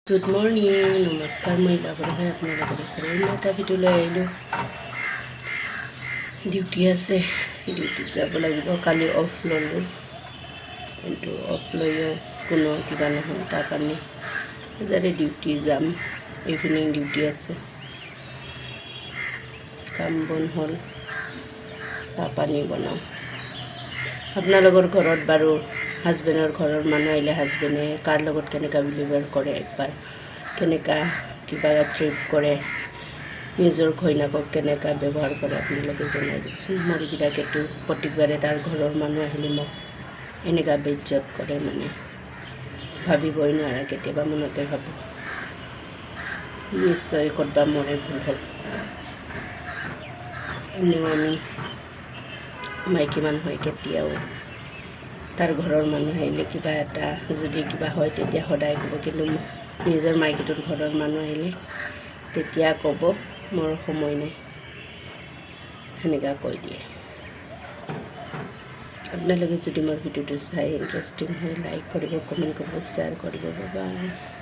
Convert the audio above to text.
Good morning, নমস্কাৰ। মই লাভৰ হয় আপোনালোকৰ ওচৰত এটা ভিডিঅ' লৈ আহিলোঁ। ডিউটি আছে, ডিউটিত যাব লাগিব। কালি অফ ল'লোঁ, কিন্তু অফ লৈও কোনো কিবা নহয়। তাৰ কাৰণে যাতে ডিউটি যাম, ইভিনিং ডিউটি আছে। কাম বন হ'ল, চাহ পানী বনাওঁ। আপোনালোকৰ ঘৰত বাৰু হাজবেণ্ডৰ ঘৰৰ মানুহ আহিলে হাজবেণ্ডে কাৰ লগত কেনেকুৱা বিহেভিয়াৰ কৰে, একবাৰ কেনেকুৱা কিবা ট্ৰিপ কৰে, নিজৰ ঘৈণীয়েকক কেনেকুৱা ব্যৱহাৰ কৰে আপোনালোকে জনাই দিবচোন। মোৰ এইবিলাকেতো প্ৰত্যেকবাৰে তাৰ ঘৰৰ মানুহ আহিলে মোক এনেকুৱা বেইজ্জত কৰে, মানে ভাবিবই নোৱাৰা। কেতিয়াবা মনতে ভাবোঁ নিশ্চয় ক'ৰবাত মোৰে ভুল হ'ল। এনেও আমি মাইকী মানুহ হয়, কেতিয়াও তাৰ ঘৰৰ মানুহ আহিলে কিবা এটা যদি কিবা হয় তেতিয়া সদায় ক'ব, কিন্তু নিজৰ মাইকীটোৰ ঘৰৰ মানুহ আহিলে তেতিয়া ক'ব মোৰ সময় নাই, সেনেকুৱা কৈ দিয়ে। আপোনালোকে যদি মোৰ ভিডিঅ'টো চাই ইণ্টাৰেষ্টিং হয়, লাইক কৰিব, কমেণ্ট কৰিব, শ্বেয়াৰ কৰিব। বাই।